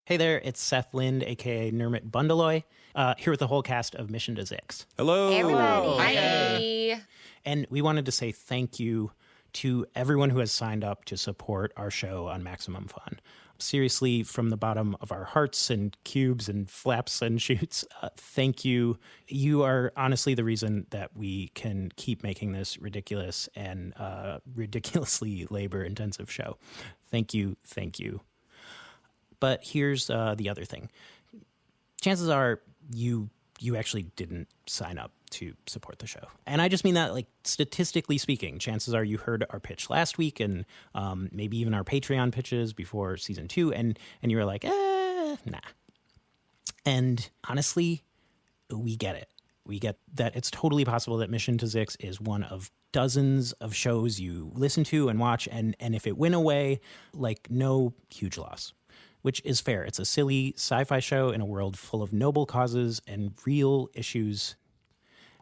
Hey there, it's Seth Lind, a.k.a. Nermut Bundaloy, here with the whole cast of Mission to Zix. Hello. Hey, everybody. Hi. And we wanted to say thank you to everyone who has signed up to support our show on Maximum Fun. Seriously, from the bottom of our hearts and cubes and flaps and shoots, thank you. You are honestly the reason that we can keep making this ridiculous and ridiculously labor-intensive show. Thank you, thank you. But here's the other thing. Chances are you actually didn't sign up to support the show. And I just mean that, like, statistically speaking, chances are you heard our pitch last week and maybe even our Patreon pitches before season 2, and you were like, nah. And honestly, we get it. We get that it's totally possible that Mission to Zix is one of dozens of shows you listen to and watch, and if it went away, like, no huge loss. Which is fair. It's a silly sci-fi show in a world full of noble causes and real issues.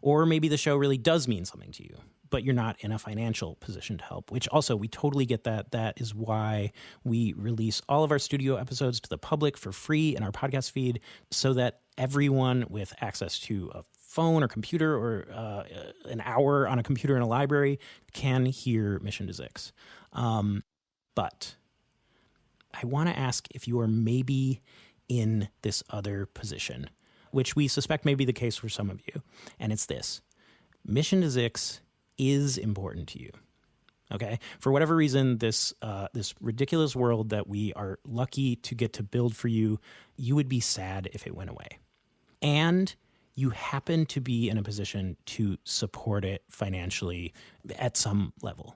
Or maybe the show really does mean something to you, but you're not in a financial position to help, which also we totally get that. That is why we release all of our studio episodes to the public for free in our podcast feed, so that everyone with access to a phone or computer or an hour on a computer in a library can hear Mission to Zix. But I want to ask if you are maybe in this other position, which we suspect may be the case for some of you. And it's this. Mission to Zix is important to you. Okay? For whatever reason, this ridiculous world that we are lucky to get to build for you, you would be sad if it went away. And you happen to be in a position to support it financially at some level.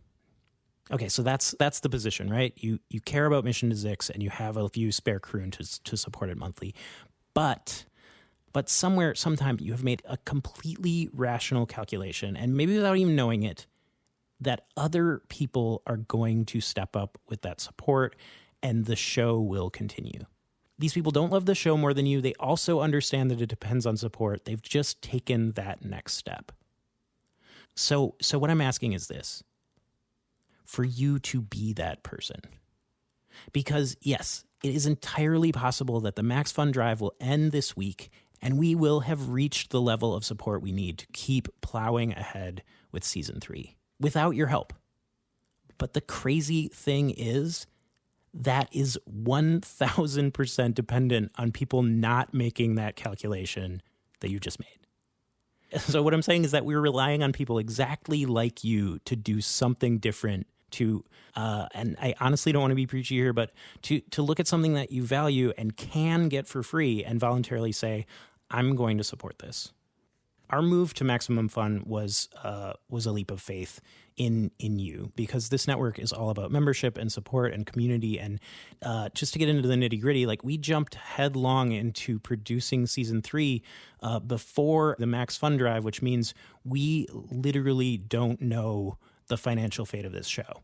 Okay, so that's the position, right? You care about Mission to Zix and you have a few spare croon to support it monthly. But somewhere, sometime, you have made a completely rational calculation, and maybe without even knowing it, that other people are going to step up with that support and the show will continue. These people don't love the show more than you. They also understand that it depends on support. They've just taken that next step. So what I'm asking is this. For you to be that person. Because, yes, it is entirely possible that the Max Fun Drive will end this week, and we will have reached the level of support we need to keep plowing ahead with Season 3, without your help. But the crazy thing is, that is 1,000% dependent on people not making that calculation that you just made. So what I'm saying is that we're relying on people exactly like you to do something different, to and I honestly don't want to be preachy here, but to look at something that you value and can get for free and voluntarily say, I'm going to support this. Our move to Maximum Fun was a leap of faith in you, because this network is all about membership and support and community. And just to get into the nitty gritty, like, we jumped headlong into producing Season 3 before the Max Fun Drive, which means we literally don't know the financial fate of this show.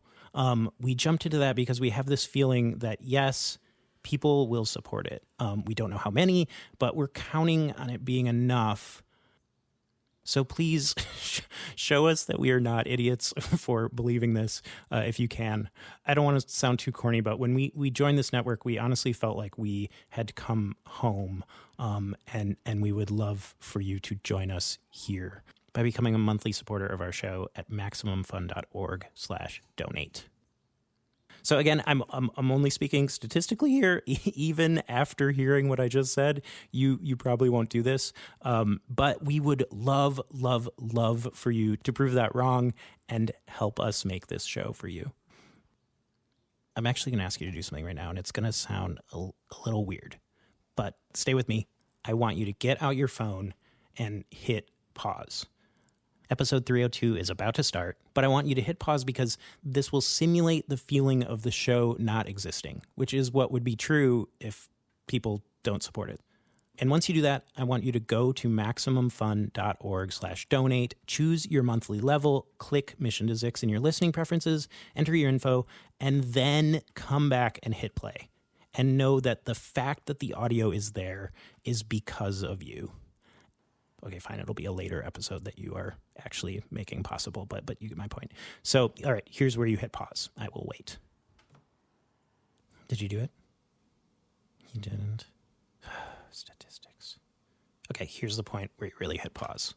We jumped into that because we have this feeling that, yes, people will support it. We don't know how many, but we're counting on it being enough. So please show us that we are not idiots for believing this, if you can. I don't want to sound too corny, but when we joined this network, we honestly felt like we had come home, and we would love for you to join us here by becoming a monthly supporter of our show at MaximumFun.org/donate. So again, I'm only speaking statistically here. Even after hearing what I just said, you probably won't do this. But we would love for you to prove that wrong and help us make this show for you. I'm actually going to ask you to do something right now, and it's going to sound a little weird, but stay with me. I want you to get out your phone and hit pause. Episode 302 is about to start, but I want you to hit pause because this will simulate the feeling of the show not existing, which is what would be true if people don't support it. And once you do that, I want you to go to MaximumFun.org/donate, choose your monthly level, click Mission to Zix in your listening preferences, enter your info, and then come back and hit play. And know that the fact that the audio is there is because of you. Okay, fine. It'll be a later episode that you are actually making possible, but you get my point. So, all right, here's where you hit pause. I will wait. Did you do it? You didn't. Statistics. Okay, here's the point where you really hit pause.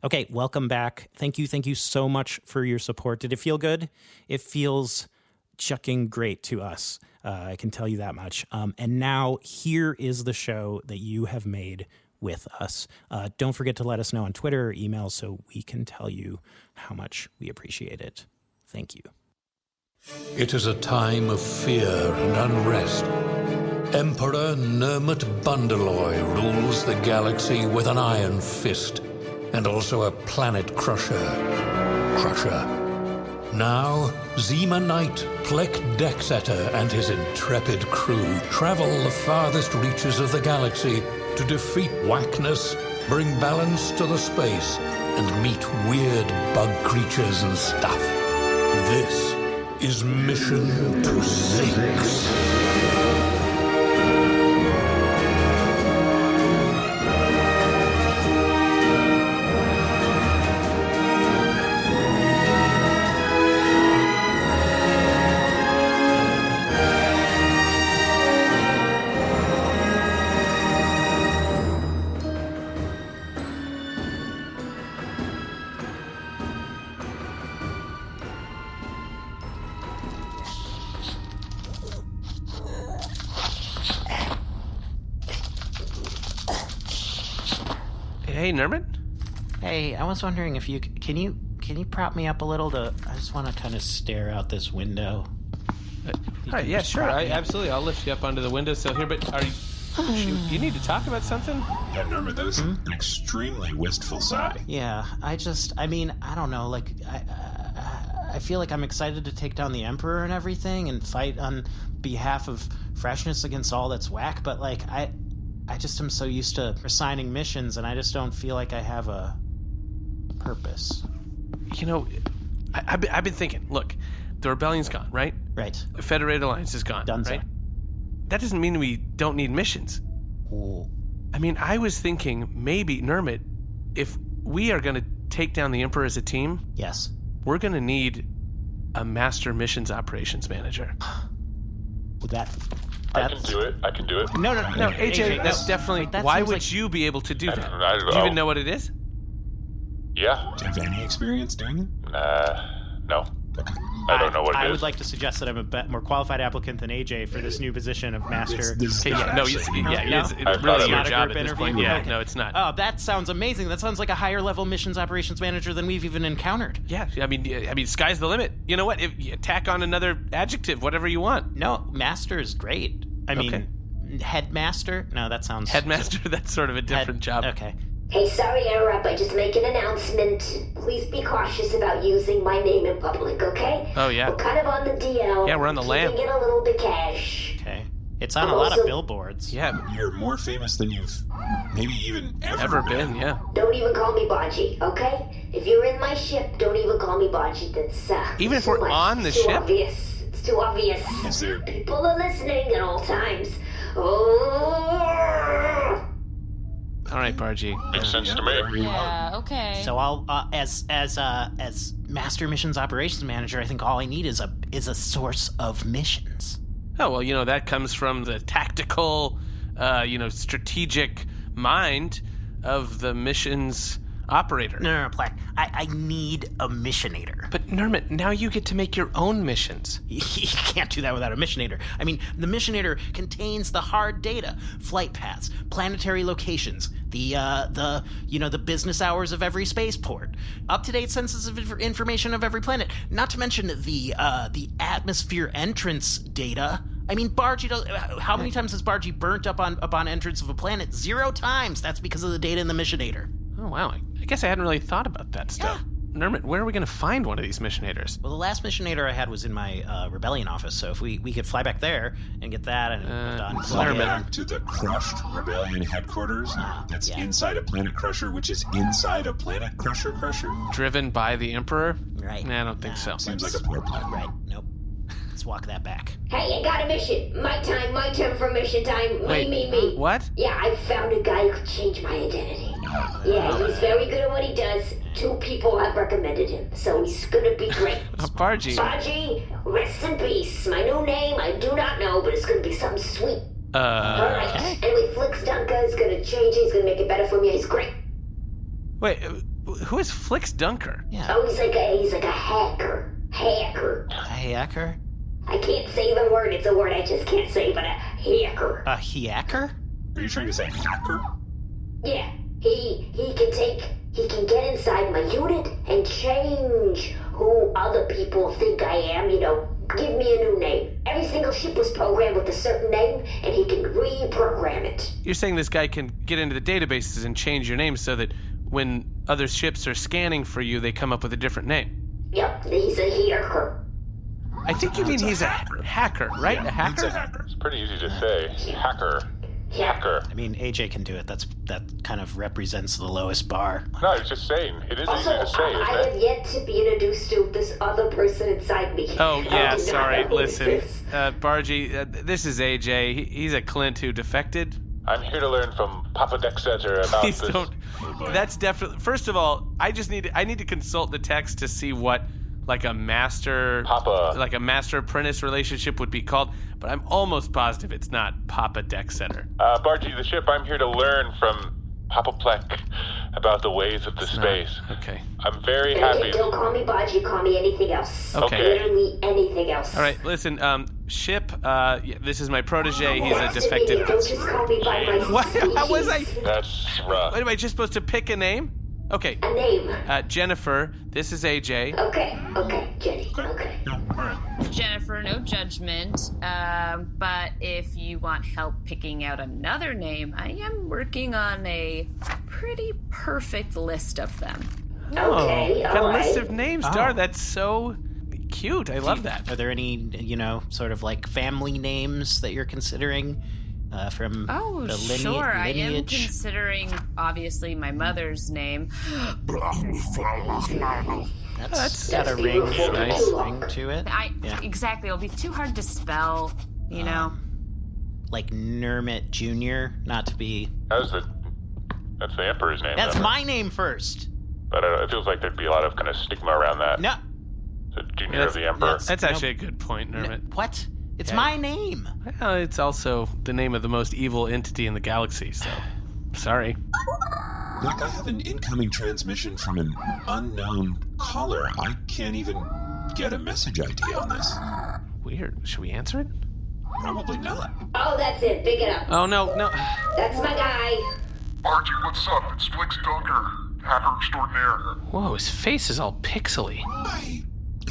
Okay, welcome back. Thank you so much for your support. Did it feel good? It feels chucking great to us. I can tell you that much. And now here is the show that you have made with us. Don't forget to let us know on Twitter or email so we can tell you how much we appreciate it. Thank you. It is a time of fear and unrest. Emperor Nermut Bundaloy rules the galaxy with an iron fist, and also a planet crusher. Now, Zima Knight, Pleck Decksetter, and his intrepid crew travel the farthest reaches of the galaxy to defeat whackness, bring balance to the space, and meet weird bug creatures and stuff. This is Mission to Zinx. Hey, Nermut? Hey, I was wondering if you can you prop me up a little I just want to kind of stare out this window. All right, yeah, sure. Absolutely. I'll lift you up onto the windowsill here, but are you... you need to talk about something? Yeah, Nermut, that is an extremely wistful sigh. Yeah, I don't know, like, I feel like I'm excited to take down the Emperor and everything and fight on behalf of freshness against all that's whack, but, like, I just am so used to assigning missions, and I just don't feel like I have a purpose. You know, I've been thinking, look, the rebellion's gone, right? Right. The Federated Alliance is gone, Done, right? so. That doesn't mean we don't need missions. Ooh. I mean, I was thinking maybe, Nermut, if we are going to take down the Emperor as a team, Yes. we're going to need a Master Missions Operations Manager. I can do it. No, AJ, that's definitely... That why seems would like- you be able to do that? I don't Do you even know. know what it is? Yeah. Do you have any experience doing it? No. I don't know what it is. I would like to suggest that I'm a more qualified applicant than AJ for this new position of master. This is Okay, not yeah, no, actually- it's I really thought your it was job a at this group point. interview. Yeah, Okay. no, it's not. Oh, that sounds amazing. That sounds like a higher level missions operations manager than we've even encountered. Yeah, I mean, sky's the limit. You know what? If you tack on another adjective, whatever you want. No, master is great. I mean, headmaster? No, that sounds... Headmaster, that's sort of a different job. Okay. Hey, sorry to interrupt. I just make an announcement. Please be cautious about using my name in public, okay? Oh, yeah. We're kind of on the DL. Yeah, we're on the lam. Keeping it a little bit cash. Okay. It's on a lot of billboards. Yeah, You're more famous than you've maybe even ever been, yeah. Don't even call me Bargie, okay? If you're in my ship, don't even call me Bargie. That's Even if too we're much. on the It's too ship? Obvious. It's too obvious. Is there... People are listening at all times. Oh. All right, Bargie. Makes sense to me. Yeah, okay. So I'll as master missions operations manager, I think all I need is a source of missions. Oh, well, that comes from the tactical, strategic mind of the missions operator. No, Pleck. I need a missionator. But, Nermut, now you get to make your own missions. You can't do that without a missionator. I mean, the missionator contains the hard data, flight paths, planetary locations, the business hours of every spaceport, up-to-date census of information of every planet, not to mention the atmosphere entrance data. I mean, Bargie how many times has Bargie burnt up upon entrance of a planet? 0 times. That's because of the data in the missionator. Oh, wow. I guess I hadn't really thought about that stuff. Yeah. Nermut, where are we going to find one of these missionators? Well, the last missionator I had was in my rebellion office, so if we could fly back there and get that and done. Nermut. back to the crushed rebellion headquarters that's inside a planet crusher, which is inside a planet crusher. Driven by the Emperor? Right. Nah, I don't think so. Seems like a poor plan. Right. Nope. Let's walk that back. Hey, I got a mission. My turn for mission time. Wait, Me. what? Yeah, I found a guy who could change my identity. Yeah, he's very good at what he does. 2 people have recommended him, so he's gonna be great. Bargie. Bargie, rest in peace. My new name, I do not know, but it's gonna be something sweet. Alright, okay. anyway, Flix Dunker is gonna change it. He's gonna make it better for me. He's great. Wait, who is Flix Dunker? Yeah. Oh, he's like a hacker. Hacker. A hacker? I can't say the word. It's a word I just can't say, but a hacker. A hacker? Are you trying to say hacker? Yeah, he can get inside my unit and change who other people think I am, give me a new name. Every single ship was programmed with a certain name, and he can reprogram it. You're saying this guy can get into the databases and change your name so that when other ships are scanning for you, they come up with a different name? Yep, he's a hacker. I think you mean he's a hacker, right? Yeah, a hacker? He's a hacker. It's pretty easy to say. Hacker. Hacker. I mean, AJ can do it. That kind of represents the lowest bar. No, I was just saying. It is Also, easy to say, I isn't have it? yet to be introduced to this other person inside me. Oh, I yeah, do not sorry. know who Listen, this is. Bargie, this is AJ. He's a Clint who defected. I'm here to learn from Papa Decksetter about Please this. don't. That's definitely. First of all, I need to consult the text to see what like a master apprentice relationship would be called. But I'm almost positive it's not Papa Decksetter. Bargie, the ship, I'm here to learn from Papa Pleck about the ways of the space. Okay. I'm very happy. Don't call me Bargie, call me anything else. Okay. Literally anything else. All right, listen, ship, this is my protege. He's a Don't defective. just call me by my What? How was I? That's rough. What, am I just supposed to pick a name? Okay. A name. Jennifer, this is AJ. Okay, Jenny. Okay. No, all right. Jennifer, no judgment. But if you want help picking out another name, I am working on a pretty perfect list of them. Okay, got a all list right. of names, Oh. Dar. That's so cute. I love that. Are there any, sort of like family names that you're considering from Oh, the sure. I am lineage? considering, obviously, my mother's name. That's got a That's ring, beautiful. Nice. ring to it. Yeah. Exactly. It'll be too hard to spell, you know. Like Nermut Jr., not to be... That's the Emperor's name. That's though. my name first. But it feels like there'd be a lot of kind of stigma around that. No. The junior of the Emperor. that's- That's actually a good point, Nermut. What? It's Yeah. my name. Well, it's also the name of the most evil entity in the galaxy, so sorry. Look, I have an incoming transmission from an unknown caller. I can't even get a message ID on this. Weird. Should we answer it? Probably not. Oh, that's it. Pick it up. Oh, no. That's my guy. Bargie, what's up? It's Flix Dunker, hacker extraordinaire. Whoa, his face is all pixely. I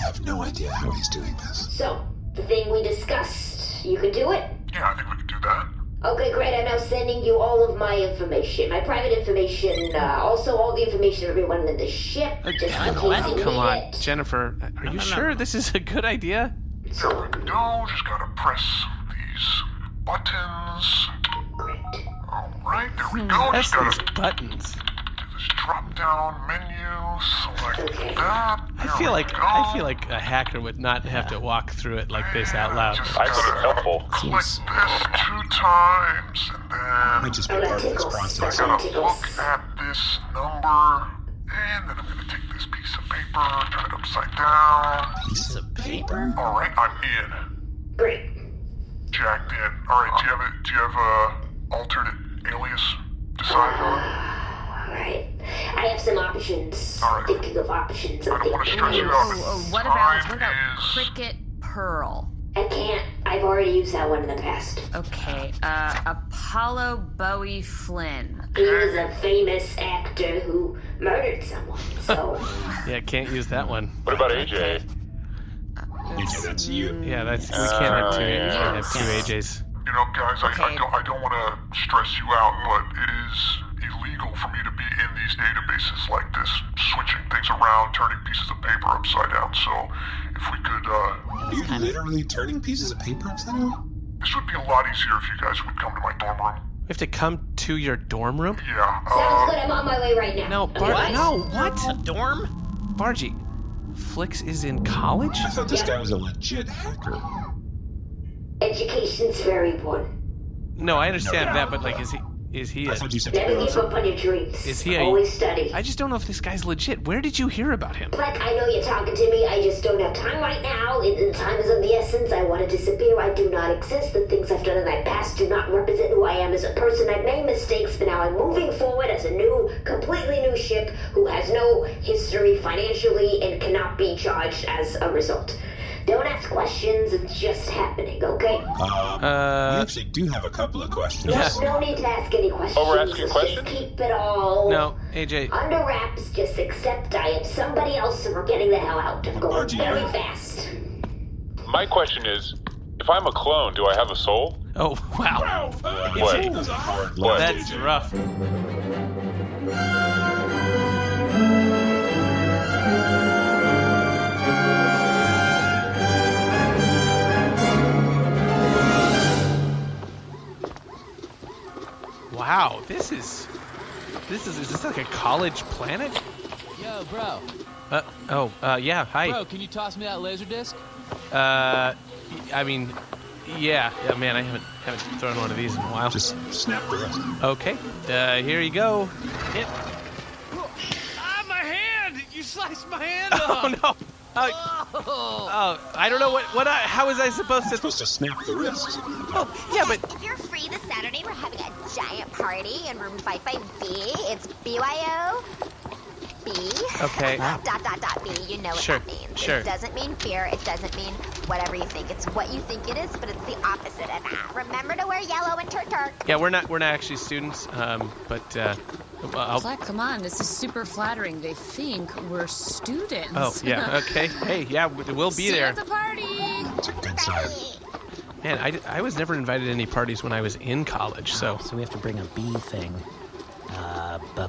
have no idea how he's doing this. So, the thing we discussed, you can do it? Yeah, I think we can do that. Okay, great. I'm now sending you all of my information. My private information, also all the information of everyone in the ship, just in case you Come need on, it. Jennifer. Are you sure this is a good idea? There we go. Just gotta press these buttons. Great. Alright, there we go. Press Just gotta these buttons. do this drop-down menu. Select that. I feel like a hacker would not have to walk through it like this out loud. Just I think it's gotta helpful. click this 2 times, and then Might just be Oh, that part of this tickles. process. That gotta tickles. look at this number, and then I'm gonna take this piece of paper, turn it upside down. Piece of paper? All right, I'm in. Great. Jacked in. All right, do you have a alternate alias decided on? Alright. I have some options. All right. Thinking of options. I don't want to stress you out. Oh, what about Time is- Cricket Pearl? I can't. I've already used that one in the past. Okay, Apollo Bowie Flynn. He was a famous actor who murdered someone, so... Yeah, can't use that one. What about AJ? AJ, that's you. Yeah, we can't have two. yeah. We can't have two AJs. You know, guys, Okay. I don't want to stress you out, but it is illegal for me to be in these databases like this, switching things around, turning pieces of paper upside down. So, if we could, Are you literally turning pieces of paper upside down? this would be a lot easier if you guys would come to my dorm room. We have to come to your dorm room? Yeah. Sounds good. I'm on my way right now. No, What? what? A dorm? Bargie, Flix is in college? I thought this guy was a legit hacker. Education's very important. No, I understand that, but like, Is he? I thought you said Never give up on your dreams. Is he? Always study. I just don't know if this guy's legit. Where did you hear about him? Pleck, I know you're talking to me. I just don't have time right now. Time is of the essence. I want to disappear. I do not exist. The things I've done in my past do not represent who I am as a person. I've made mistakes, but now I'm moving forward as a completely new ship who has no history financially and cannot be charged as a result. Don't ask questions, it's just happening, okay? We actually do have a couple of questions. No need to ask any questions. Oh, we're asking questions? Just keep it all No, AJ. under wraps. Just accept I am somebody else and we're getting the hell out. I'm going Bargie, very right? fast. My question is, if I'm a clone, do I have a soul? Oh, wow. What? That's a hard What? left, That's AJ. rough. Wow, is this like a college planet? Yo, bro. Yeah, hi. Bro, can you toss me that laser disc? I mean, yeah, man, I haven't thrown one of these in a while. Just snap the rest. Okay, here you go. Hit. Ah, my hand! You sliced my hand Oh off! no! I don't know how was I supposed to? You're supposed to snap the wrist. Oh, yeah, but If you're free this Saturday, we're having a giant party in room 55B. It's BYO. B. Okay. .. B. You know what Sure, that means. sure. It doesn't mean fear. It doesn't mean whatever you think. It's what you think it is, but it's the opposite of that. Remember to wear yellow and turk. yeah, we're not actually students. But Pleck, come on, this is super flattering. They think we're students. Oh yeah, okay. Hey, yeah, we'll be See you there. at the party. It's a good sign. Man, I was never invited to any parties when I was in college, so. So we have to bring a bee thing. We're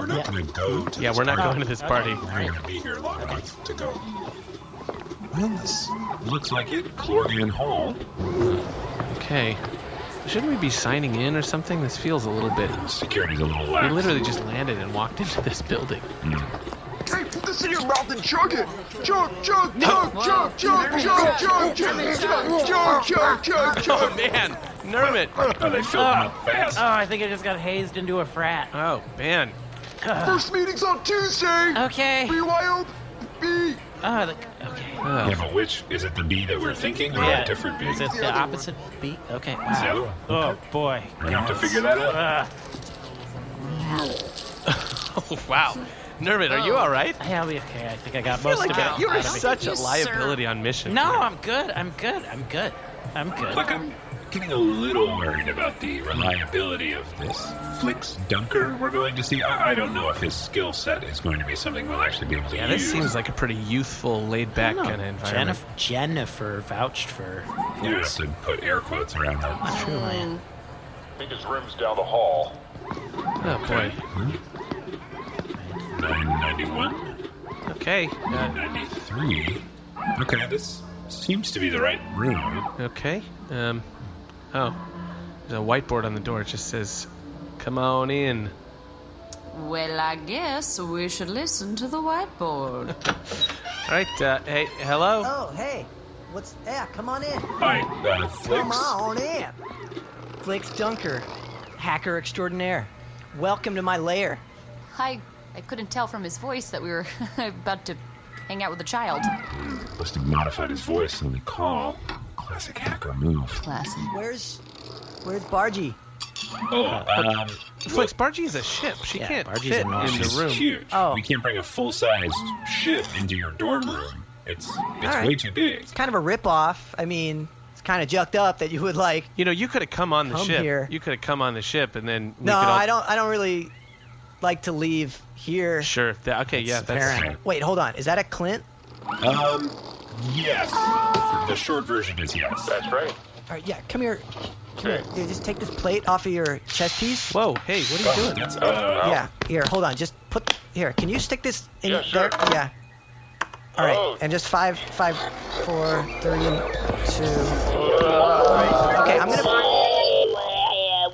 not going to go to Yeah, this we're not party. going to this party. We're going to be here long enough to go. Well, this looks like it. Chlorian Hall. Okay. Shouldn't we be signing in or something? This feels a little bit. Security's a little We lax. literally just landed and walked into this building. Hey, put this in your mouth and chug it! Chug! Oh man, Nermut. They filled out fast. Oh, I think I just got hazed into a frat. Oh man. First meeting's on Tuesday! Okay. BYO B! Okay. Yeah, but which? Is it the bee that we're thinking or a different bee? Is it the opposite beat? Okay. Is the other one? Oh, boy. We're going to have to figure that out. Oh wow. Nermut, are you all right? I'll be okay. I think I got I feel most like of it. you are out of it. such a you, sir. liability on mission. No, I'm good. I'm good. Look, I'm getting a little worried about the reliability of this Flix Dunker we're going to see. I don't know if his skill set is going to be something we'll actually be able to Yeah, use. this seems like a pretty youthful, laid-back kind of environment. Jennifer vouched for. Yes, and put air quotes around that. True, man. I think his room's down the hall. Oh boy. 991, Okay. 993. Okay, this seems to be the right room. Okay. Oh, there's a whiteboard on the door. It just says, "Come on in." Well, I guess we should listen to the whiteboard. All right. Hey, hello. Oh, hey. Yeah, come on in. Hi, Flix. Come on in. Flix Dunker, hacker extraordinaire. Welcome to my lair. I couldn't tell from his voice that we were about to hang out with a child. Must have modified his voice on the call. Classic hacker move. Classic. Where's Bargie? Flix, Bargie is a ship. She Yeah, can't Bargie's fit in enormous. the She's room. huge. Oh. We can't bring a full-sized ship into your dorm room. It's right. way too big. It's kind of a rip-off. I mean, it's kind of jucked up that you would like. You know, you could have come on the Come ship. here. You could have come on the ship, and then we No, could all... I don't really like to leave here. Sure. Okay. Yeah. That's. apparent. Wait, hold on. Is that a Clint? Yes. The short version is yes. That's right. All right, yeah. Come here. Here, just take this plate off of your chest piece. Whoa. Hey, what are you doing? That's, Yeah. Here, hold on. Just put here. Can you stick this in Yeah, sure. there? Yeah. All right, Oh. and just 5, 4, 3, 2. Okay, I'm gonna.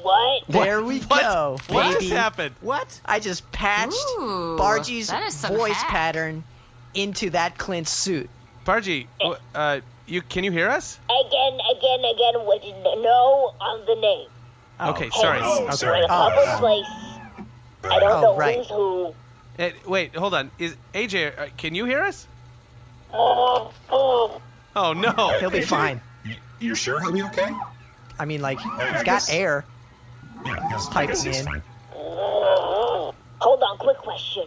What? There we go, What baby. just happened? What? I just patched Ooh, Bargie's that is some voice hack. pattern into that Clint suit. Bargie, can you hear us? Again, no on the name. Okay, sorry. Sorry. We're in a public place. I don't know right. who's who. Wait, hold on. Is AJ? Can you hear us? Oh. Oh no. He'll be fine. You sure he'll be okay? I mean, like, I he's got guess- air. Yeah, I guess Piping he's in. fine. Hold on, quick question.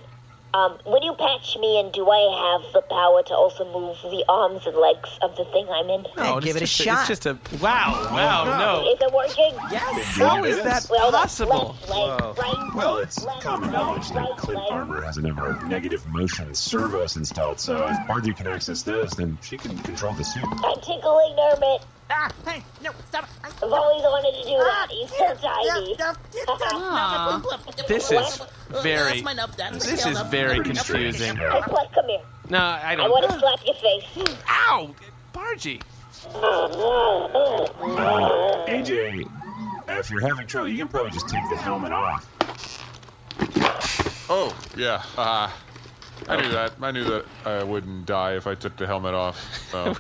When you patch me in, do I have the power to also move the arms and legs of the thing I'm in? Hey, give it a shot. It's just a wow. No. Is it working? Yes. How is that Well, possible? left leg, right, Well, it's left common leg, knowledge that right Clip leg. Armor has a number of negative motion servos installed, so if Bargie can access those, then she can control the suit. I'm tickling Nermut. Hey, no, stop it. I've always wanted to do that. He's so tiny. This is very. This is very confusing. Hey, Pleck, come here. No, I I want to don't. slap your face. Ow, Bargie. AJ, if you're having trouble, you can probably just take the helmet off. Oh, yeah. I knew that. I knew that I wouldn't die if I took the helmet off. So.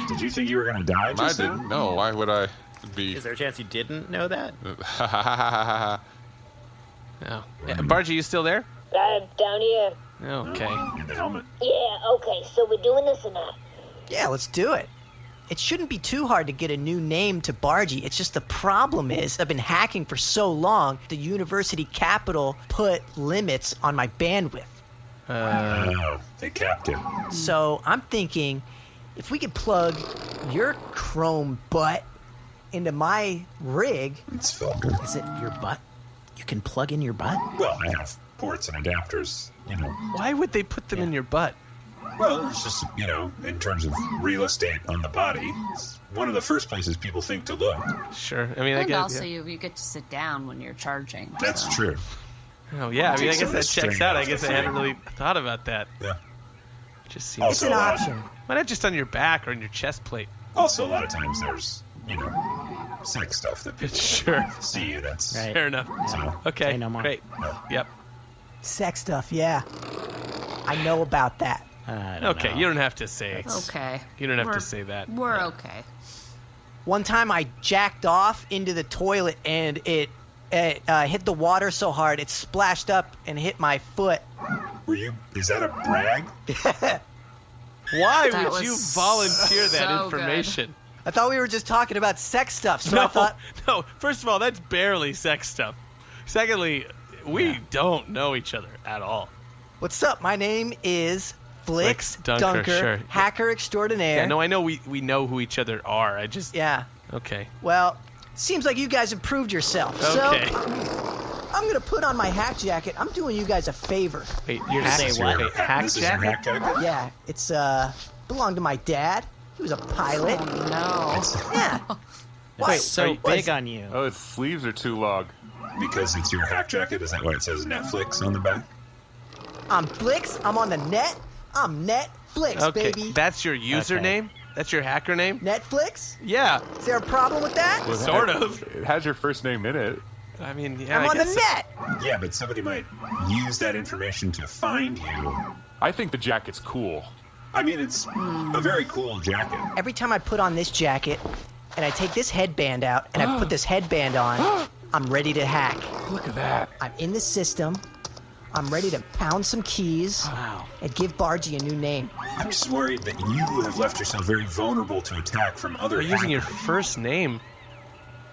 Did you think you were going to die I just now? didn't. No, why would I be... Is there a chance you didn't know that? No. Yeah, Bargie, you still there? Down here. Okay. In the helmet. Yeah, okay, so we're doing this or not? Yeah, let's do it. It shouldn't be too hard to get a new name to Bargie. It's just the problem is I've been hacking for so long, the university capital put limits on my bandwidth. Oh, they capped it. So I'm thinking if we could plug your chrome butt into my rig. It's vulgar. Is it your butt? You can plug in your butt? Well, I have ports and adapters, you know. Why would they put them in your butt? Well, it's just, you know, in terms of real estate on the body, it's one of the first places people think to look. Sure. I mean, I And guess. also, you get to sit down when you're charging. That's so. true. Oh yeah. I mean, I Takes guess some that strain checks out. I off guess the I hadn't thing. really thought about that. Yeah. Just seems. It's an option. Why not just on your back or on your chest plate? Also, a lot of times there's, you know, sex stuff that people Sure. see. That's Right. Fair enough. So, Okay. Say no more. Great. Yep. Sex stuff, yeah. I know about that. I don't Okay. know. You don't have to say. Okay. You don't have We're- to say that. We're okay. One time I jacked off into the toilet and it hit the water so hard it splashed up and hit my foot. is that a brag? Why That would was you volunteer that so information? I thought we were just talking about sex stuff, so I thought, No. First of all, that's barely sex stuff. Secondly, we don't know each other at all. what's up? My name is Flix Flix Dunker, sure. hacker extraordinaire. Yeah. No, I know we know who each other are. I just. Yeah. Okay. Well, seems like you guys improved yourself. Okay. So, I'm going to put on my hack jacket. I'm doing you guys a favor. Wait, you're Hack- saying Say what? Wait, hack This is your jacket? hack jacket? Yeah, it's belonged to my dad. He was a pilot. No. Yeah. Why Wait, so are you- big on you? Oh, its sleeves are too long. Because it's your hack jacket? Is that why it says Netflix on the back? I'm Flix. I'm on the net. I'm Netflix, Okay, baby. that's your username? That's your hacker name? Netflix? Yeah, Is there a problem with that? sort of. It has your first name in it. I mean, yeah, I'm I on the guess. net. Yeah, but somebody might use that information to find you. I think the jacket's cool. I mean, it's a very cool jacket. Every time I put on this jacket and I take this headband out and I put this headband on, I'm ready to hack. Look at that. I'm in the system. I'm ready to pound some keys and give Bargie a new name. I'm just worried that you have left yourself very vulnerable to attack from other You're using your hackers. first name.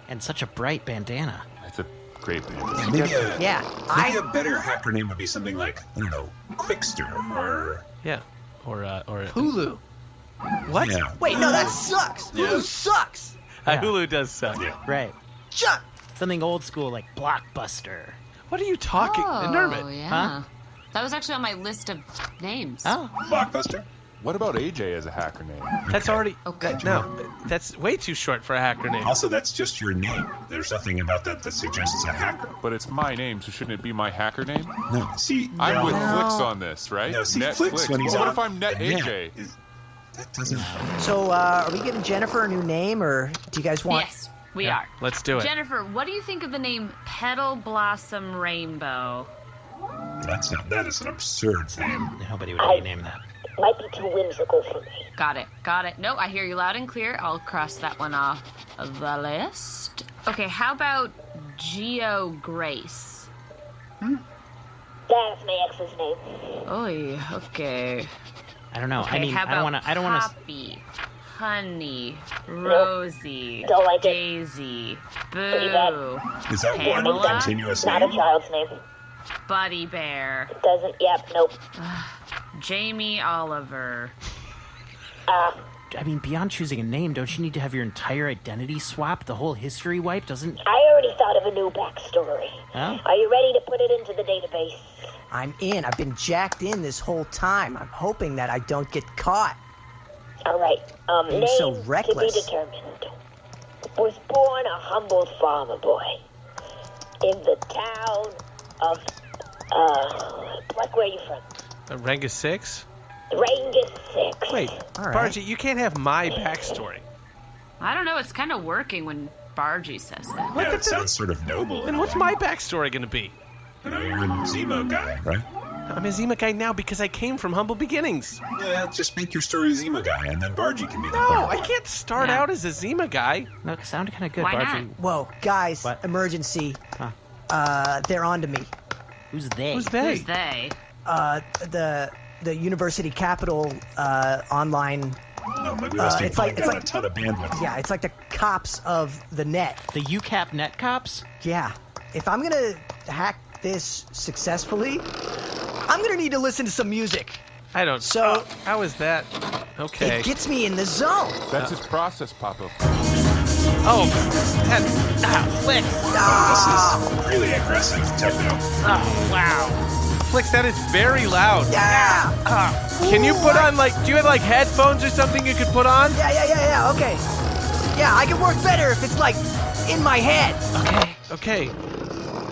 And such a bright bandana. It's a great band. Maybe a, Yeah, maybe a better hacker name would be something like, I don't know, Quickster or... Yeah. Or Hulu. What? Yeah. Wait, no, that sucks. Hulu sucks. Hulu does suck. Yeah. Right. Chuck. Something old school like Blockbuster. What are you talking, Oh, Nermut? yeah. Huh? That was actually on my list of names. Oh. Blockbuster? What about AJ as a hacker name? That's already. Okay. No, that's way too short for a hacker name. Also, that's just your name. There's nothing about that that suggests a hacker. But it's my name, so shouldn't it be my hacker name? No. See, I'm with No. Flix on this, right? No, see, Net Flix, when he's Well, what on if I'm Net the net AJ? that doesn't... So, are we giving Jennifer a new name, or do you guys want... Yes, we are. Let's do it. Jennifer, what do you think of the name Petal Blossom Rainbow? That is an absurd name. Nobody would rename that. Might be too whimsical for me. Got it. No, I hear you loud and clear. I'll cross that one off of the list. Okay, how about Grace. That's my ex's name. Oh, yeah, okay. I don't know. Okay, I mean, how I don't want about to. I don't want to. Poppy, Honey, Rosie, Don't like it. Daisy, Pretty bad. Boo, Is that Pamela? one continuous Not a name? child's name. Buddy Bear, Doesn't, yep, nope. Jamie Oliver. I mean, beyond choosing a name, don't you need to have your entire identity swapped, the whole history wiped? Doesn't? I already thought of a new backstory. Huh? Are you ready to put it into the database? I'm in. I've been jacked in this whole time. I'm hoping that I don't get caught. All right. Being Name so to reckless. be determined. Was born a humble farmer boy in the town of Pleck. Where are you from? Ranga 6? Rangus 6. Wait, All right. Bargie, you can't have my backstory. I don't know, it's kind of working when Bargie says that. Yeah, it sounds sort of noble. And what's my backstory going to be? You know, you're a Zemo guy, right? I'm a Zima guy now because I came from humble beginnings. Yeah, just make your story Zemo guy, and then Bargie can be the No, part. I can't start Yeah. out as a Zima guy. No, it sounded kind of good, Why not? Bargie. Whoa, guys, What? emergency. They're on to me. Who's they? Who's they? Who's they? The university capital online. No, my real estate it's like- got it's a ton of bandwidth. Yeah, it's like the cops of the net. The UCAP net cops? Yeah. If I'm gonna hack this successfully, I'm gonna need to listen to some music. I don't. So- how is that? Okay. It gets me in the zone. That's his process, Papa. Oh, Flix. This is really aggressive techno. Oh, wow. Flix, that is very loud. Yeah. Can you put on, like, do you have, like, headphones or something you could put on? Yeah. Okay. Yeah, I can work better if it's like in my head. Okay.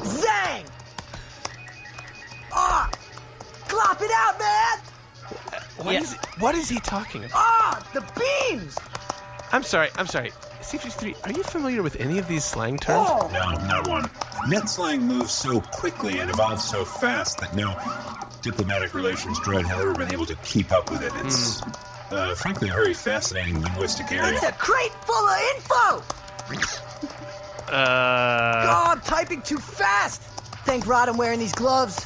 Zang! Ah! Clop it out, man! What is he talking about? Ah! The beams! I'm sorry. C53, are you familiar with any of these slang terms? Oh! No, not one. Net slang moves so quickly and evolves so fast that no diplomatic relations droid has ever been able to keep up with it. It's, frankly, a very fascinating linguistic area. It's a crate full of info! Oh, I'm typing too fast! Thank God I'm wearing these gloves.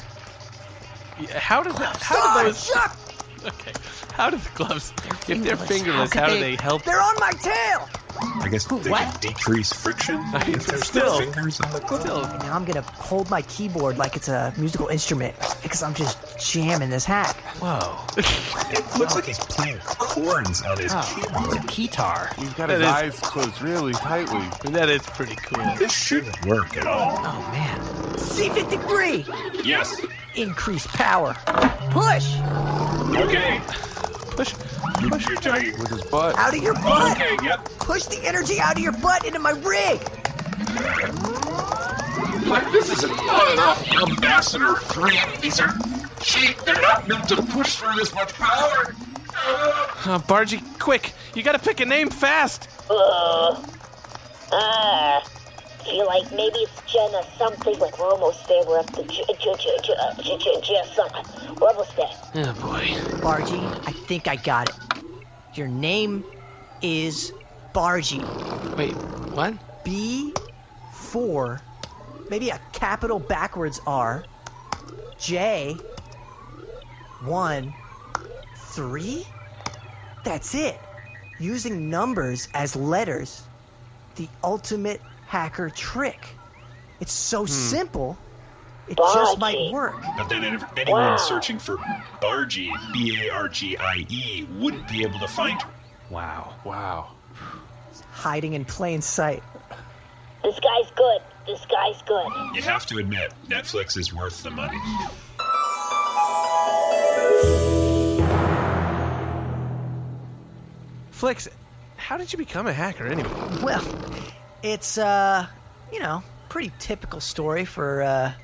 How do those... Chuck! Okay. How do the gloves... If they're fingerless. fingerless, How how could do they- they help? They're on my tail! I guess they can decrease friction if there's Still. no fingers on the glove. And now I'm gonna hold my keyboard like it's a musical instrument because I'm just jamming this hack. Whoa. It looks like he's playing chords on his keyboard. Guitar. He's got That his is- eyes closed really tightly. That is pretty cool. This shouldn't work at all. Oh, man. C53! Yes. Increase power. Push! Okay. Push. You're talking. With his butt. Out of your butt! Okay, yep. Push the energy out of your butt into my rig! Like, this isn't enough, Ambassador Friend. These are cheap. They're not meant to push through this much power. Bargie, quick. You gotta pick a name fast. Feel like maybe it's Jenna something. Like, we're almost there. We're up to We're almost there. Oh, boy. Bargie, I think I got it. Your name is Bargie. Wait, what? B4, maybe a capital backwards R, J, 1, 3? That's it. Using numbers as letters, the ultimate hacker trick. It's so simple, it just might work. But then anyone searching for Bargie, B-A-R-G-I-E, wouldn't be able to find her. Wow. Hiding in plain sight. This guy's good. You have to admit, Netflix is worth the money. Flix, how did you become a hacker anyway? Well, it's, pretty typical story for,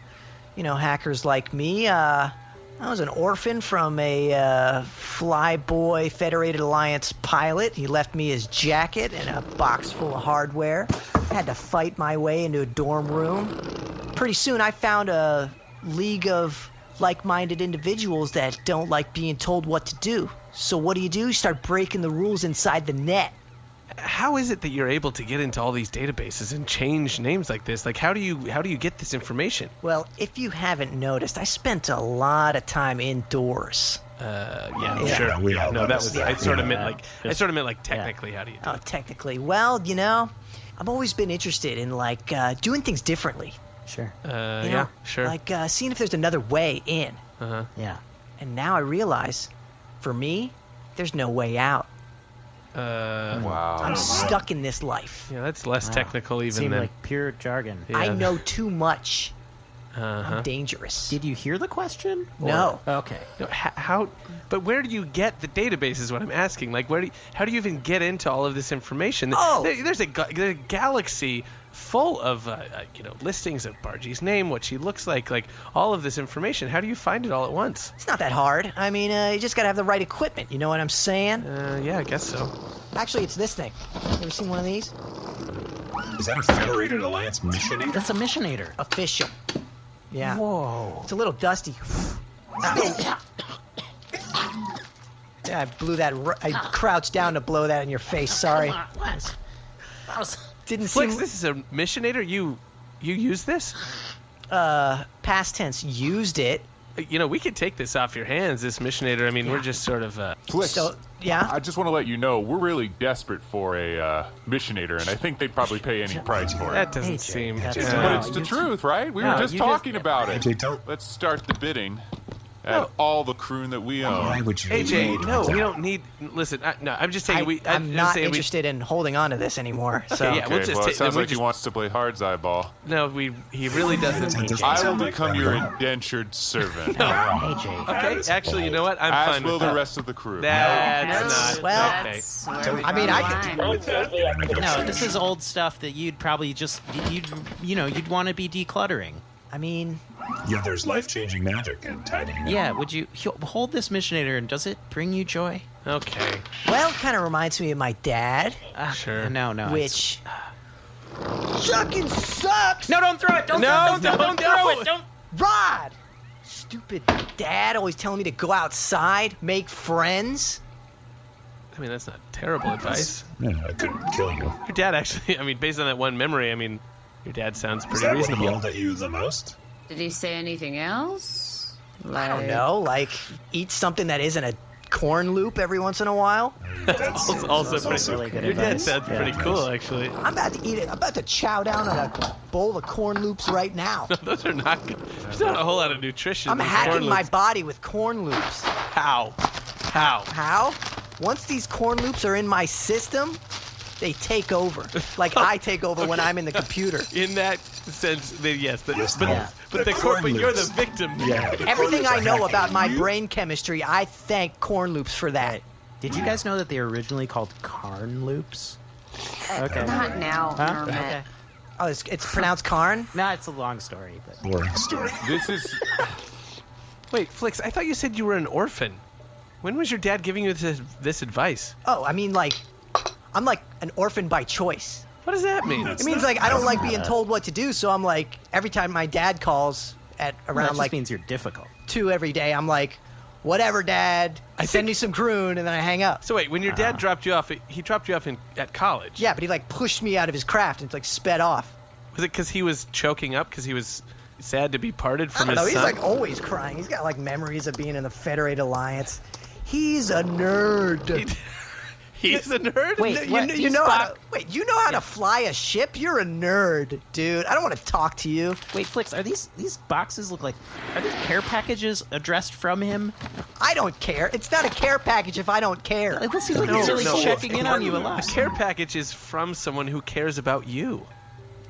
hackers like me. I was an orphan from a flyboy Federated Alliance pilot. He left me his jacket and a box full of hardware. Had to fight my way into a dorm room. Pretty soon I found a league of like-minded individuals that don't like being told what to do. So what do? You start breaking the rules inside the net. how is it that you're able to get into all these databases and change names like this? Like, how do you get this information? Well, if you haven't noticed, I spent a lot of time indoors. Sure. No, that was. I sort of meant like technically. How do you do it? Technically. Well, I've always been interested in doing things differently. Sure. Sure. Like seeing if there's another way in. Yeah. And now I realize, for me, there's no way out. Wow. I'm stuck in this life. Yeah, that's less technical even Seemed than like pure jargon. Yeah. I know too much. I'm dangerous. Did you hear the question? No. Okay. No, how? But where do you get the database? Is what I'm asking. Like, how do you even get into all of this information? Oh, there's a galaxy full of listings of Bargie's name, what she looks like all of this information. How do you find it all at once? It's not that hard. I mean, you just gotta have the right equipment. You know what I'm saying? Yeah, I guess so. Actually, it's this thing. You ever seen one of these? Is that a Federated Alliance missionator? That's a missionator. Official. Yeah. Whoa. It's a little dusty. Yeah, I blew that. I crouched down to blow that in your face. Sorry. What? Didn't Flix, seem. this is a missionator. You use this? Past tense. Used it. We could take this off your hands. This missionator. I mean, we're just sort of. Flix, So yeah. I just want to let you know we're really desperate for a missionator, and I think they'd probably pay any price for it. That doesn't seem. But it's the truth, right? We were just talking about it. AJ, don't. Let's start the bidding at all the crew that we own. Why would you? AJ, no, we don't need. Listen, no, I'm just saying. I'm not interested in holding on to this anymore. So. Okay, yeah, we'll just. It sounds like he wants to play hard's eyeball. No, he really doesn't. I will become your indentured servant. AJ. Okay, actually, you know what? I'm As fine will with the that. rest of the crew. That's not. Well, okay. I mean, I could. No, this is old stuff that you'd probably just you'd want to be decluttering. I mean, Yeah, there's life-changing magic in tidying up. Yeah, would you hold this missionator and does it bring you joy? Okay. well, kind of reminds me of my dad, Sure. No. which fucking sucks. No, don't throw it. Don't throw it. Don't. Rod! Stupid dad always telling me to go outside, make friends. I mean, that's not terrible advice. Yeah, I couldn't kill you. Your dad actually. I mean, based on that one memory, I mean, your dad sounds Is pretty that what reasonable. yelled at you the most? Did he say anything else? I don't know, like eat something that isn't a corn loop every once in a while. That's Also that's pretty really good Your dad advice. sounds pretty cool, actually. I'm about to eat it. I'm about to chow down on a bowl of corn loops right now. Those are not good. There's not a whole lot of nutrition. I'm in these hacking corn my loops. body with corn loops. How? How? Once these corn loops are in my system, they take over. Like I take over when I'm in the computer. In that sense, yes. But the corn you're the loops. victim. Yeah. the Everything corners I are know hacking about my you. brain chemistry, I thank corn loops for that. Did you guys know that they were originally called Carn loops? Okay. Not now, Huh? Nermut. Okay. Oh, it's pronounced Karn? No, it's a long story, but Boring story. This is Wait, Flix, I thought you said you were an orphan. When was your dad giving you this advice? Oh, I mean, like, I'm like an orphan by choice. What does that mean? It means, like, I don't like being told what to do, so I'm like, every time my dad calls at that around, just like, means you're difficult. 2 every day, I'm like, whatever, Dad. Send me some croon, and then I hang up. So wait, when your dad dropped you off, he dropped you off at college. Yeah, but he, like, pushed me out of his craft and, like, sped off. Was it because he was choking up? Because he was sad to be parted I from don't his know, he's, son? like, always crying. He's got, like, memories of being in the Federated Alliance. He's a nerd. He's a nerd? Wait, You know how to fly a ship? You're a nerd, dude. I don't want to talk to you. Wait, Flix, are these boxes look like are these care packages addressed from him? I don't care. It's not a care package if I don't care. Like, this seems like he's really checking in on you a A lot. care package is from someone who cares about you.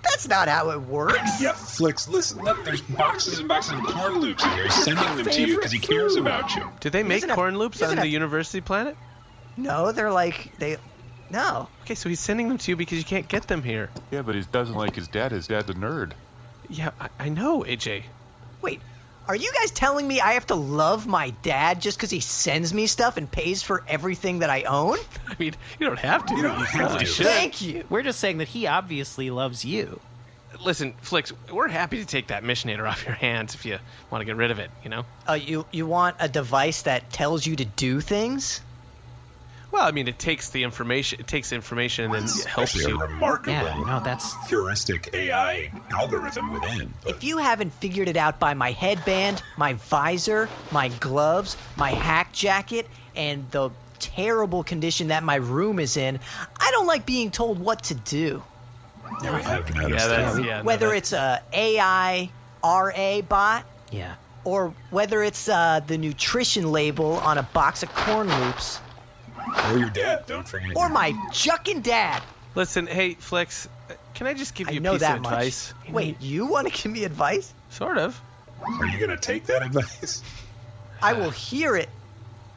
That's not how it works. Yep, Flix, listen, look, there's boxes and boxes of corn loops in here. He's sending them to you because he cares about you. Do they make Isn't it- corn loops isn't on it- the university planet? No, they're like, no. Okay, so he's sending them to you because you can't get them here. yeah, but he doesn't like his dad. His dad's a nerd. Yeah, I know, AJ. Wait, are you guys telling me I have to love my dad just because he sends me stuff and pays for everything that I own? I mean, you don't have to. You don't have probably to. should. Thank you. We're just saying that he obviously loves you. Listen, Flix, we're happy to take that missionator off your hands if you want to get rid of it, you know? You want a device that tells you to do things? Well, I mean, it takes the information. It takes information and then it helps Actually, you. a remarkable that's heuristic AI algorithm within. If you haven't figured it out by my headband, my visor, my gloves, my hack jacket, and the terrible condition that my room is in, I don't like being told what to do. Yeah, we have noticed that. Whether it's a AI RA bot, or whether it's the nutrition label on a box of Corn Loops, or your dad, don't forget. or my juckin' dad. Listen, hey, Flix, can I just give you a piece of advice? Wait, you want to give me advice? Sort of. Are you going to take that advice? I will hear it.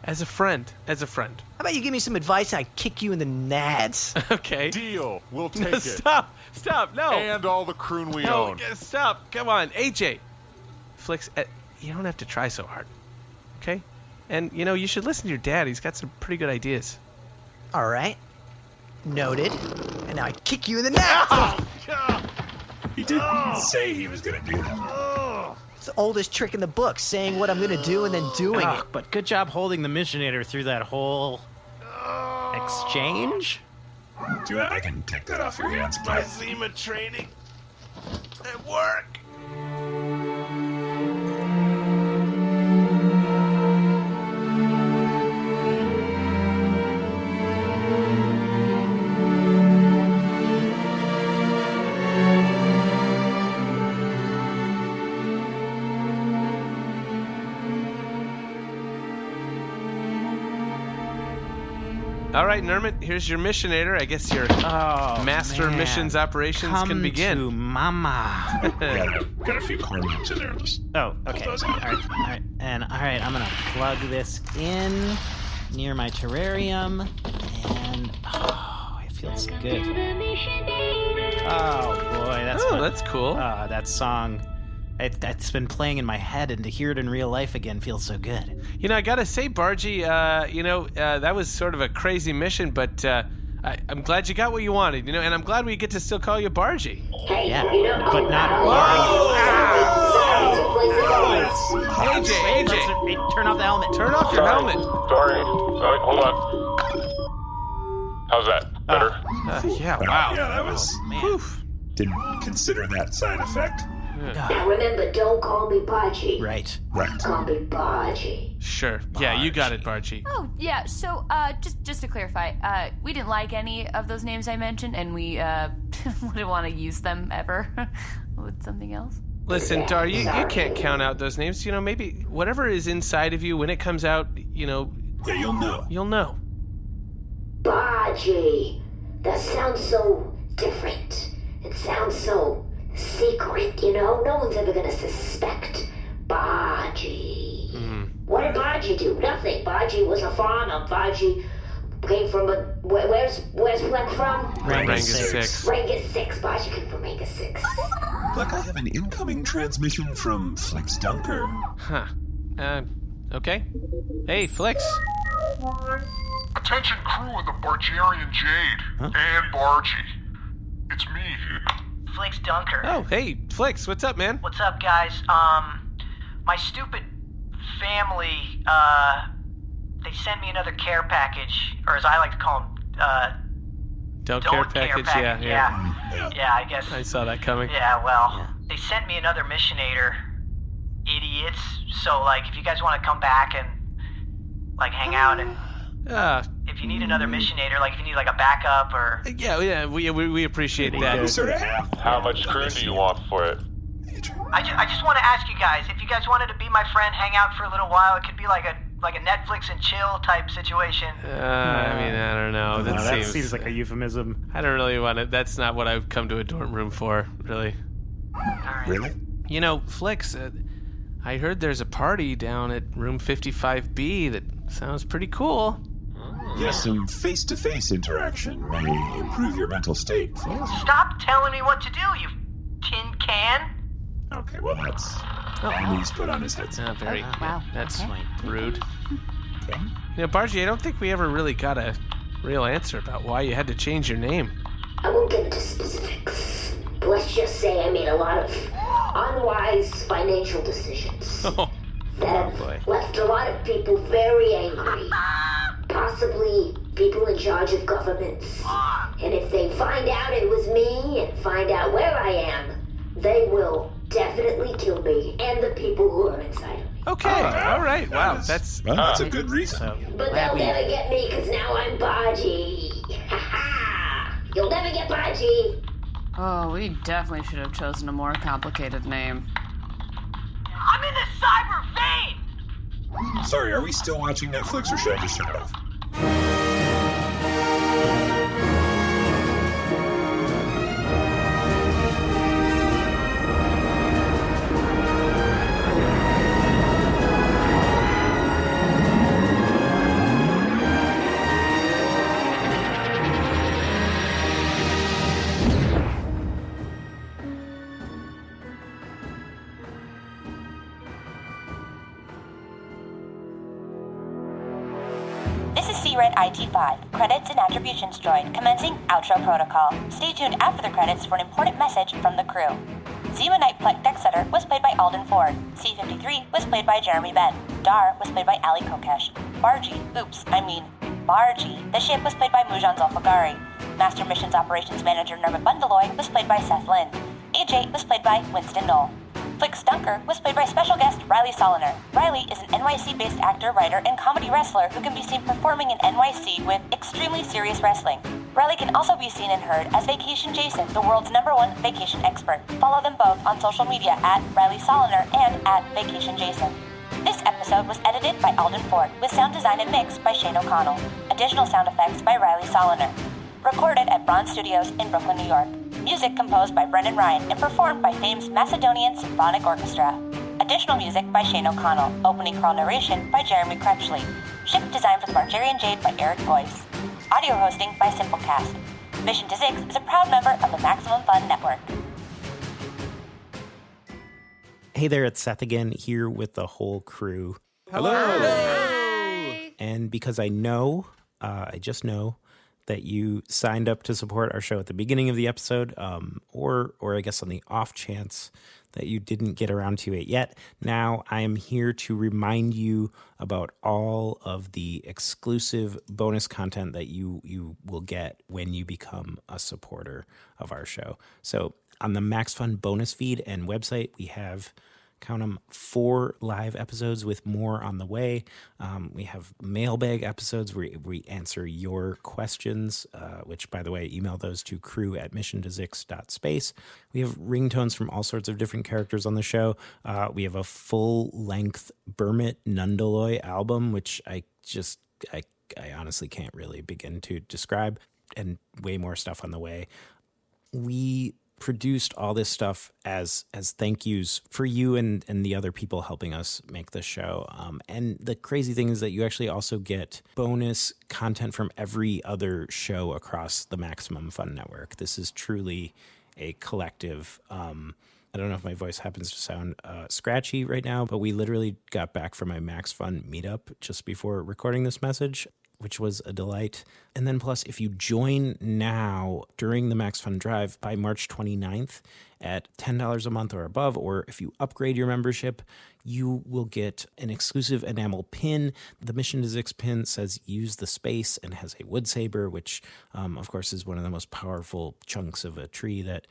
As a friend. As a friend. How about you give me some advice and I kick you in the nads? Okay. Deal. We'll take it. Stop, no. And all the croon we own. Stop, come on. AJ. Flix, you don't have to try so hard. Okay? And, you should listen to your dad. He's got some pretty good ideas. All right. Noted. And now I kick you in the nads. He didn't say he was going to do that. It's the oldest trick in the book, saying what I'm going to do and then doing it. But good job holding the missionator through that whole exchange. I can take that off your hands, My but Zima training at work. All right, Nermut, here's your missionator. I guess your master missions operations can begin. To mama. got a few corners in there. Oh, okay. All right. And I'm gonna plug this in near my terrarium, and it feels good. Oh boy, that's cool. That song. It's been playing in my head, and to hear it in real life again feels so good. I gotta say, Bargie, that was sort of a crazy mission, but I'm glad you got what you wanted, and I'm glad we get to still call you Bargie. Yeah, but not AJ, turn off the helmet. Turn off your helmet. Sorry. Hold on. How's that? Better? Yeah, wow. Yeah, that was... Didn't consider that side effect. Now remember, don't call me Bargie. Right. Call me Bargie. Sure. Yeah, you got it, Bargie. Oh, yeah. So, just to clarify, we didn't like any of those names I mentioned, and we wouldn't want to use them ever with something else. Listen, Dar, you can't count out those names. Maybe whatever is inside of you, when it comes out, Yeah, you'll know. You'll know. Bargie. That sounds so different. It sounds so secret, No one's ever gonna suspect Bargie. What did Bargie do? Nothing. Bargie was a farmer. Bargie came from where's Pleck from? Rangus 6. Rangus 6. Bargie came from Rangus 6. Pleck, I have an incoming transmission from Flix Dunker. Huh. Okay. Hey, Flix. Attention crew of the Bargarean Jade and Bargie. It's me. Flix Dunker. Oh, hey, Flix, what's up, man? What's up, guys? My stupid family, they sent me another care package, or as I like to call them, Don't care package. Yeah, I guess. I saw that coming. Yeah, well, they sent me another missionator. Idiots. So, if you guys want to come back and, hang out and... if you need another missionator, if you need a backup or... Yeah, we appreciate that. We sort of have. How much crew do you want for it? I just want to ask you guys, if you guys wanted to be my friend, hang out for a little while, it could be like a Netflix and chill type situation. I don't know. That seems like a euphemism. I don't really want it. That's not what I've come to a dorm room for, really. Right. Really? Flix, I heard there's a party down at room 55B that sounds pretty cool. Yes, some face-to-face interaction may improve your mental state. Stop telling me what to do, you tin can. Okay, well, that's... And he's put on his headset. Wow. That's rude. Okay. Bargie, I don't think we ever really got a real answer about why you had to change your name. I won't get into specifics. But let's just say I made a lot of unwise financial decisions. That have left a lot of people very angry. Possibly people in charge of governments. And if they find out it was me and find out where I am, they will definitely kill me and the people who are inside of me. Okay, all right. Wow, that's a good reason. But they'll never get me because now I'm Bargie. Ha ha! You'll never get Bargie. Oh, we definitely should have chosen a more complicated name. I'm in the cyber vein! Sorry, are we still watching Netflix or should I just turn it off? Red IT5, credits and attributions droid, commencing outro protocol. Stay tuned after the credits for an important message from the crew. Zima Knight Pleck Decksetter was played by Alden Ford. C-53 was played by Jeremy Ben. Dar was played by Allie Kokesh. Bargie, the ship was played by Moujan Zolfaghari. Master Missions Operations Manager Nermut Bundaloy was played by Seth Lynn. AJ was played by Winston Noel. Flix Dunker was played by special guest Riley Soloner. Riley is an NYC-based actor, writer, and comedy wrestler who can be seen performing in NYC with Extremely Serious Wrestling. Riley can also be seen and heard as Vacation Jason, the world's #1 vacation expert. Follow them both on social media at Riley Soloner and at Vacation Jason. This episode was edited by Alden Ford with sound design and mix by Shane O'Connell. Additional sound effects by Riley Soloner. Recorded at Bronze Studios in Brooklyn, New York. Music composed by Brendan Ryan and performed by famed Macedonian Symphonic Orchestra. Additional music by Shane O'Connell. Opening crawl narration by Jeremy Crutchley. Ship design for the Bargarean Jade by Eric Geusz. Audio hosting by Simplecast. Mission to Zix is a proud member of the Maximum Fun Network. Hey there, it's Seth again, here with the whole crew. Hello. Hi. And because I just know that you signed up to support our show at the beginning of the episode, or I guess on the off chance that you didn't get around to it yet. Now I am here to remind you about all of the exclusive bonus content that you will get when you become a supporter of our show. So on the Max Fun bonus feed and website, we have, count them, 4 live episodes with more on the way. We have mailbag episodes where we answer your questions, which, by the way, email those to crew@missiontozix.space. We have ringtones from all sorts of different characters on the show. We have a full-length Bermit Bundaloy album, which I honestly can't really begin to describe, and way more stuff on the way. We produced all this stuff as thank yous for you and the other people helping us make the show. And the crazy thing is that you actually also get bonus content from every other show across the Maximum Fun Network. This is truly a collective. I don't know if my voice happens to sound scratchy right now, but we literally got back from my Max Fun meetup just before recording this message, which was a delight. And then plus, if you join now during the Max Fun Drive by March 29th at $10 a month or above, or if you upgrade your membership, you will get an exclusive enamel pin. The Mission to Zix pin says use the space and has a wood saber, which of course is one of the most powerful chunks of a tree that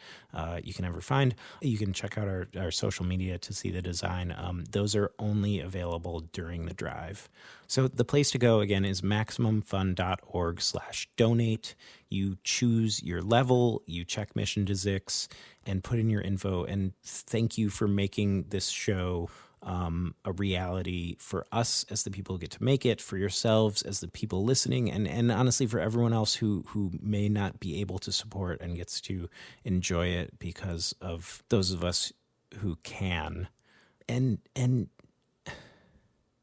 you can ever find. You can check out our social media to see the design. Those are only available during the drive. So the place to go again is maximumfun.org/donate. You choose your level, you check Mission to Zix and put in your info, and thank you for making this show a reality for us as the people who get to make it, for yourselves as the people listening, and honestly for everyone else who may not be able to support and gets to enjoy it because of those of us who can. And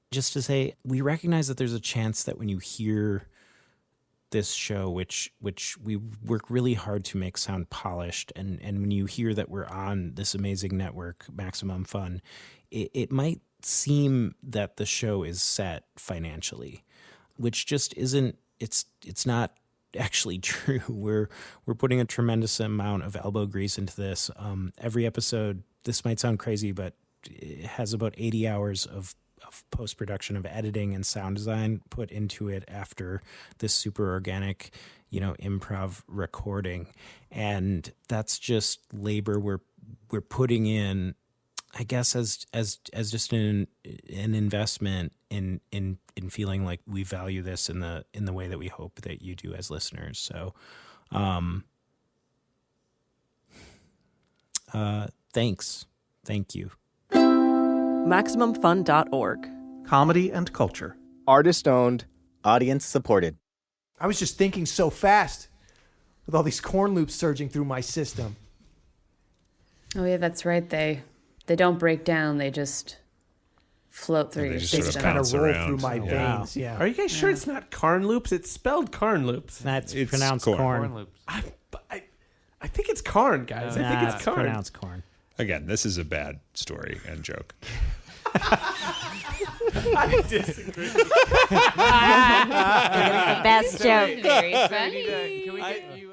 just to say, we recognize that there's a chance that when you hear this show, which we work really hard to make sound polished, and when you hear that we're on this amazing network, Maximum Fun, it might seem that the show is set financially, which just isn't. It's not actually true. We're putting a tremendous amount of elbow grease into this. Every episode, this might sound crazy, but it has about 80 hours of of post-production, of editing and sound design put into it after this super organic, improv recording. And that's just labor we're putting in, I guess, as just an investment in feeling like we value this in the way that we hope that you do as listeners. So, thanks. Thank you. MaximumFun.org. Comedy and culture. Artist owned, audience supported. I was just thinking so fast with all these corn loops surging through my system. Oh yeah, that's right. They don't break down. They just float through your system. They just kind of roll through my veins. Yeah. Are you guys sure it's not carn loops? It's spelled carn loops. That's pronounced corn. Loops. I think it's carn, guys. I think it's carn. Pronounced corn. Again, this is a bad story and joke. I disagree. It is the best joke. Very funny. Can we get you